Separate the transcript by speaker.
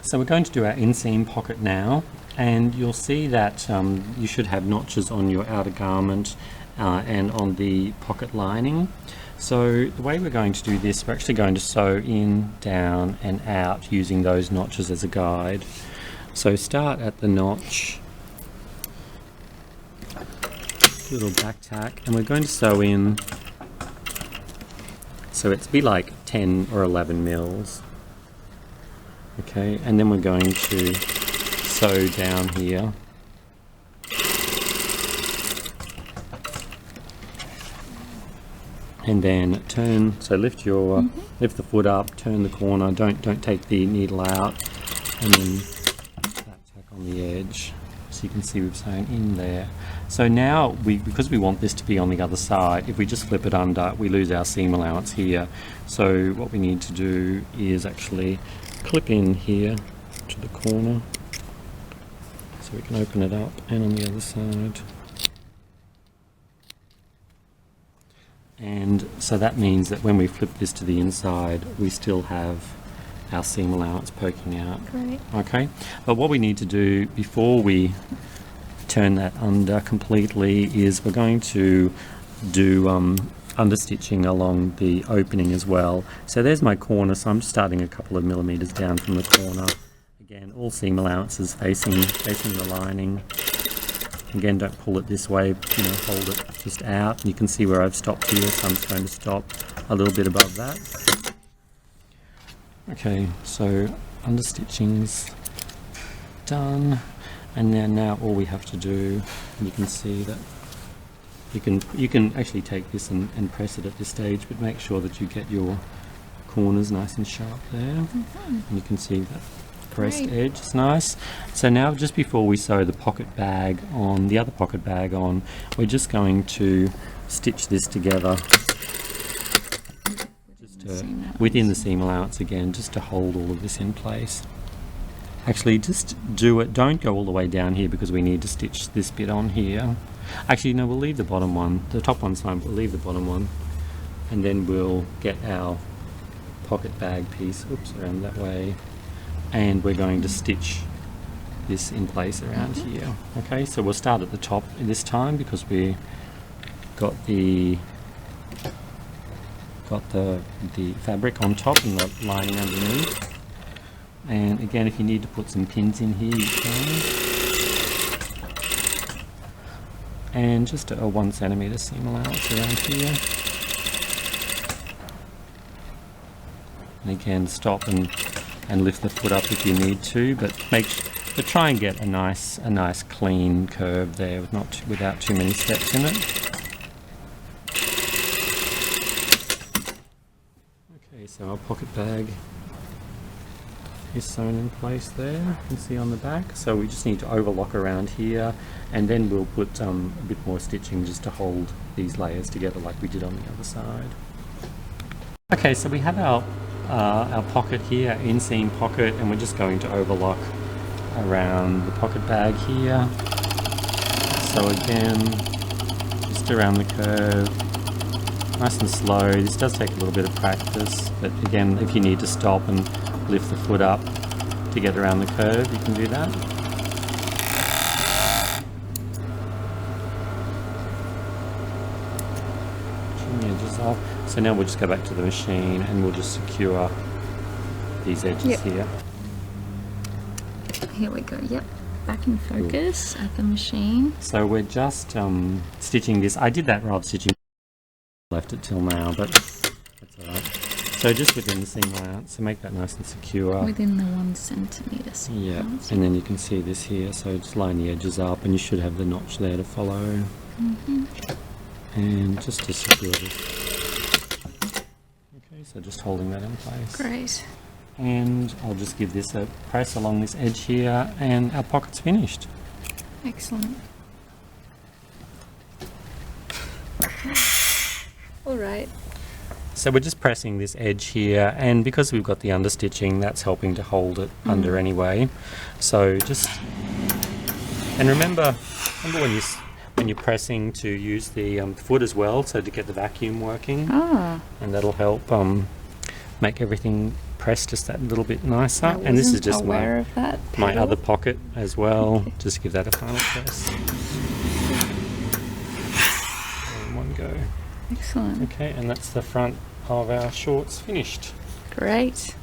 Speaker 1: So we're going to do our inseam pocket now, and you'll see that you should have notches on your outer garment and on the pocket lining. So the way we're going to do this, we're actually going to sew in, down and out using those notches as a guide. So start at the notch, do a little back tack, and we're going to sew in, so it's be like 10 or 11 mils. Okay, and then we're going to sew down here. And then turn, so lift your lift the foot up, turn the corner, don't take the needle out, and then back tack on the edge. So you can see we've sewn in there. So now because we want this to be on the other side, if we just flip it under, we lose our seam allowance here. So what we need to do is actually clip in here to the corner so we can open it up, and on the other side. And so that means that when we flip this to the inside, we still have our seam allowance poking out.
Speaker 2: Great.
Speaker 1: Okay, but what we need to do before we turn that under completely is we're going to do understitching along the opening as well. So there's my corner, so I'm starting a couple of millimeters down from the corner. Again, all seam allowances facing the lining. Again, don't pull it this way, hold it just out. And you can see where I've stopped here, so I'm just going to stop a little bit above that. Okay, so understitching's done, and then now all we have to do, you can see that you can actually take this and press it at this stage, but make sure that you get your corners nice and sharp there. And you can see that pressed edge is nice. So now, just before we sew the pocket bag on, the other pocket bag on, we're just going to stitch this together just within the seam allowance again, just to hold all of this in place. Actually, just do it, don't go all the way down here because we need to stitch this bit on here. Actually, no, we'll leave the bottom one. The top one's fine, but we'll leave the bottom one. And then we'll get our pocket bag piece, around that way. And we're going to stitch this in place around here. Okay, so we'll start at the top this time because we got the fabric on top and the lining underneath. And again, if you need to put some pins in here, you can. And just a 1 centimeter seam allowance around here. And again, stop and lift the foot up if you need to, but try and get a nice clean curve there without too many steps in it. Okay, so our pocket bag is sewn in place there, you can see on the back. So we just need to overlock around here, and then we'll put a bit more stitching just to hold these layers together like we did on the other side. Okay, so we have our pocket here, inseam pocket, and we're just going to overlock around the pocket bag here. So again, just around the curve, nice and slow. This does take a little bit of practice, but again, if you need to stop and lift the foot up to get around the curve, you can do that. Trim the edges off. So now we'll just go back to the machine and we'll just secure these edges here.
Speaker 2: Here we go, back in focus at the machine.
Speaker 1: So we're just stitching this. I did that rather stitching, left it till now, but that's alright. So just within the seam allowance, so make that nice and secure.
Speaker 2: Within the 1 centimeter seam allowance.
Speaker 1: And then you can see this here, so just line the edges up and you should have the notch there to follow. And just to secure this. Okay, so just holding that in place.
Speaker 2: Great.
Speaker 1: And I'll just give this a press along this edge here, and our pocket's finished.
Speaker 2: Excellent. All right.
Speaker 1: So we're just pressing this edge here, and because we've got the understitching, that's helping to hold it under anyway. So just, and remember when you're pressing to use the foot as well, so to get the vacuum working, and that'll help make everything press just that little bit nicer.
Speaker 2: I
Speaker 1: And this is
Speaker 2: wasn't
Speaker 1: just
Speaker 2: aware of that.
Speaker 1: my
Speaker 2: pedal.
Speaker 1: other pocket as well. Just give that a final press. And one go.
Speaker 2: Excellent.
Speaker 1: Okay, and that's the front of our shorts finished.
Speaker 2: Great.